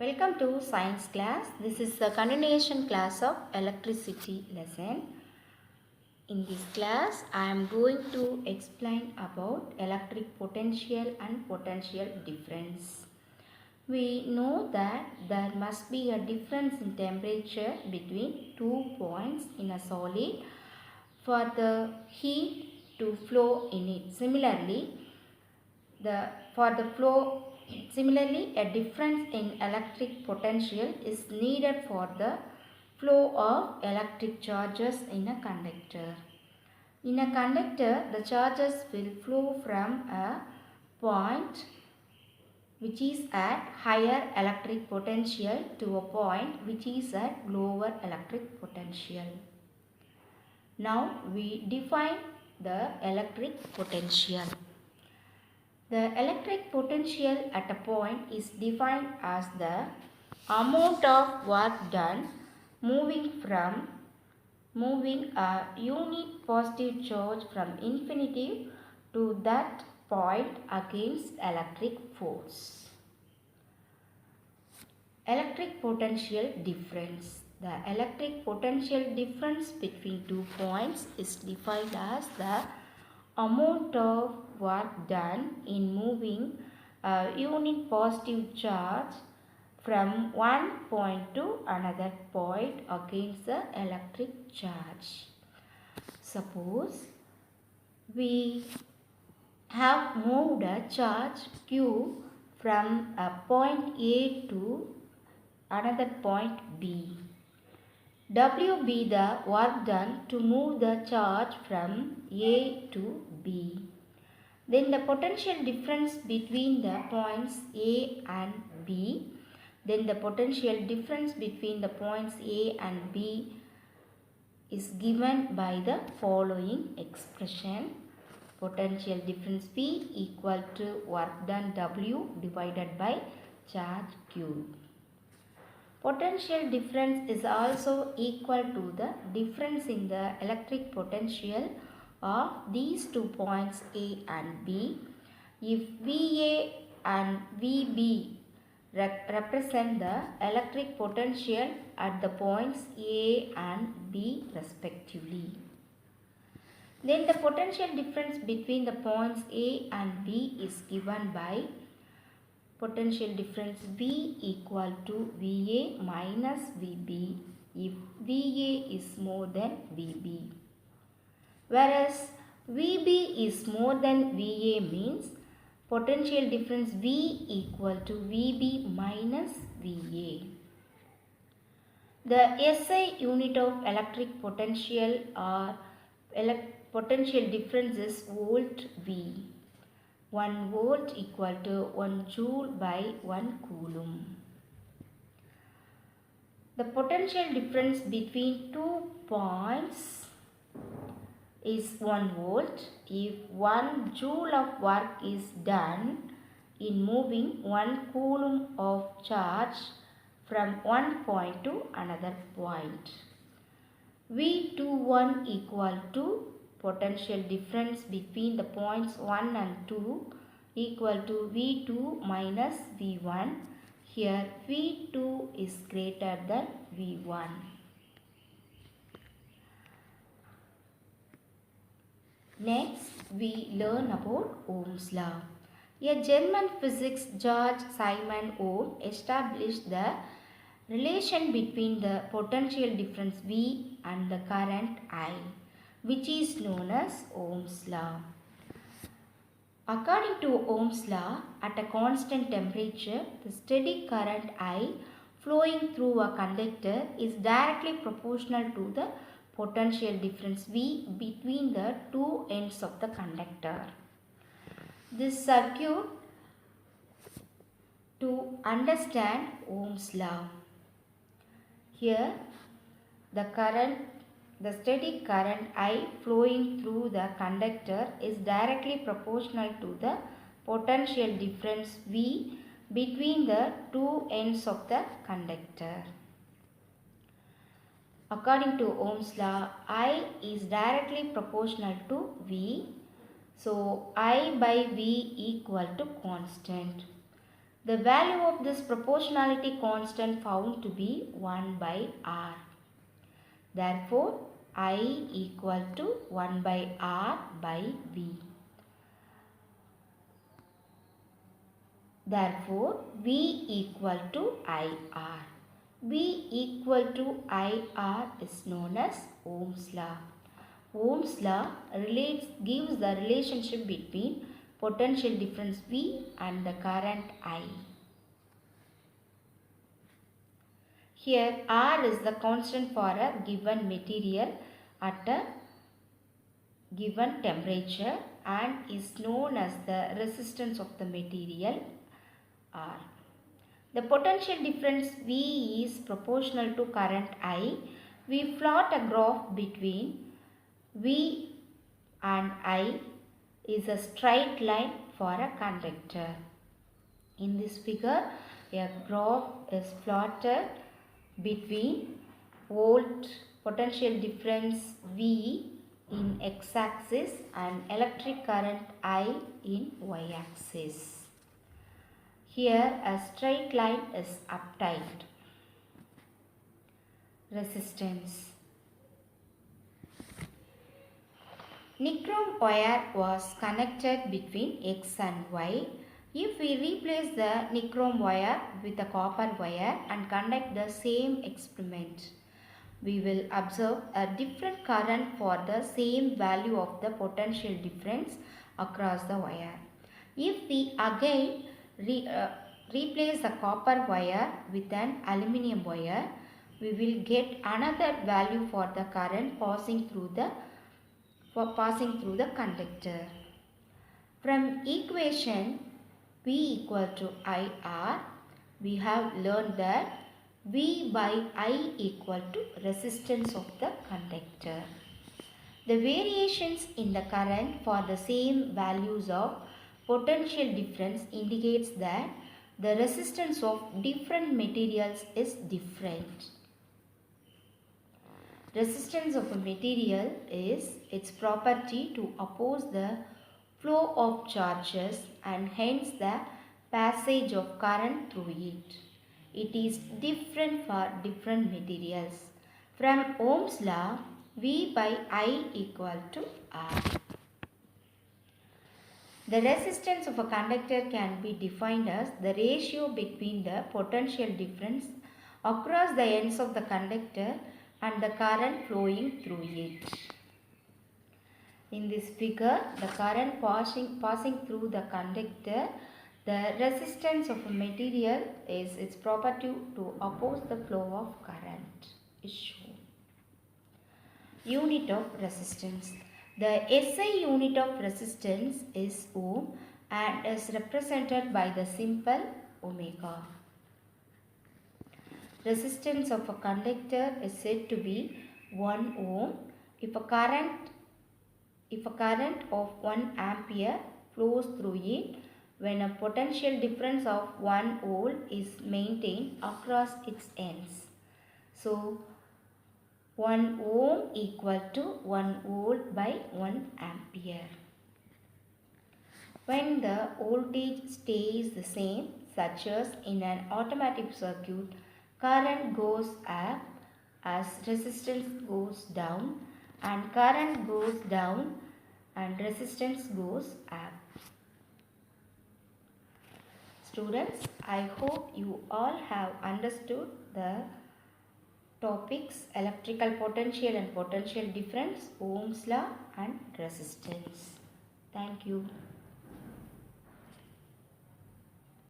Welcome to science class. This is the continuation class of electricity lesson. In this class, I am going to explain about electric potential and potential difference. We know that there must be a difference in temperature between 2 points in a solid for the heat to flow in it. Similarly, a difference in electric potential is needed for the flow of electric charges in a conductor. In a conductor, the charges will flow from a point which is at higher electric potential to a point which is at lower electric potential. Now we define the electric potential. The electric potential at a point is defined as the amount of work done moving a unit positive charge from infinity to that point against electric force. Electric potential difference. The electric potential difference between 2 points is defined as the amount of work done in moving a unit positive charge from one point to another point against the electric charge. Suppose we have moved a charge Q from a point A to another point B. W be the work done to move the charge from A to B. Then the potential difference between the points A and B. Then the potential difference between the points A and B is given by the following expression. Potential difference P equal to work done W divided by charge Q. Potential difference is also equal to the difference in the electric potential of these 2 points A and B. If VA and VB represent the electric potential at the points A and B respectively. Then the potential difference between the points A and B is given by potential difference V equal to VA minus VB if VA is more than VB. Whereas VB is more than VA means potential difference V equal to VB minus VA. The SI unit of electric potential or potential difference is volt V. 1 volt equal to 1 joule by 1 coulomb. The potential difference between 2 points is 1 volt if 1 joule of work is done in moving 1 coulomb of charge from one point to another point. V21 equal to potential difference between the points 1 and 2 equal to V2 minus V1. Here V2 is greater than V1. Next we learn about Ohm's law. A German physics George Simon Ohm established the relation between the potential difference V and the current I, which is known as Ohm's law. According to Ohm's law, at a constant temperature, the steady current I flowing through a conductor is directly proportional to the potential difference V between the two ends of the conductor. This circuit to understand Ohm's law. Here the steady current I flowing through the conductor is directly proportional to the potential difference V between the two ends of the conductor. According to Ohm's law, I is directly proportional to V. So I by V equal to constant. The value of this proportionality constant found to be 1 by R. Therefore, I equal to 1 by R by V. Therefore, V equal to IR. V equal to IR is known as Ohm's law. Ohm's law gives the relationship between potential difference V and the current I. Here R is the constant for a given material at a given temperature and is known as the resistance of the material R. The potential difference V is proportional to current I. We plot a graph between V and I is a straight line for a conductor. In this figure, a graph is plotted between volt potential difference V in x-axis and electric current I in y-axis. Here a straight line is uptight. Resistance. Nichrome wire was connected between X and Y. If we replace the nichrome wire with a copper wire and conduct the same experiment, we will observe a different current for the same value of the potential difference across the wire. If we again replace the copper wire with an aluminium wire, we will get another value for the current passing through the conductor. From equation V equal to IR, we have learned that V by I equal to resistance of the conductor. The variations in the current for the same values of potential difference indicates that the resistance of different materials is different. Resistance of a material is its property to oppose the flow of charges and hence the passage of current through it. It is different for different materials. From Ohm's law, V by I equal to R. The resistance of a conductor can be defined as the ratio between the potential difference across the ends of the conductor and the current flowing through it. In this figure, the current passing through the conductor, the resistance of a material is its property to oppose the flow of current is shown. Unit of resistance. The SI unit of resistance is ohm and is represented by the symbol omega. Resistance of a conductor is said to be 1 ohm if a current of 1 ampere flows through it when a potential difference of 1 volt is maintained across its ends. So 1 ohm equal to 1 volt by 1 ampere. When the voltage stays the same, such as in an automatic circuit, current goes up as resistance goes down, and current goes down and resistance goes up. Students, I hope you all have understood the topics electrical potential and potential difference, Ohm's law and resistance. Thank you.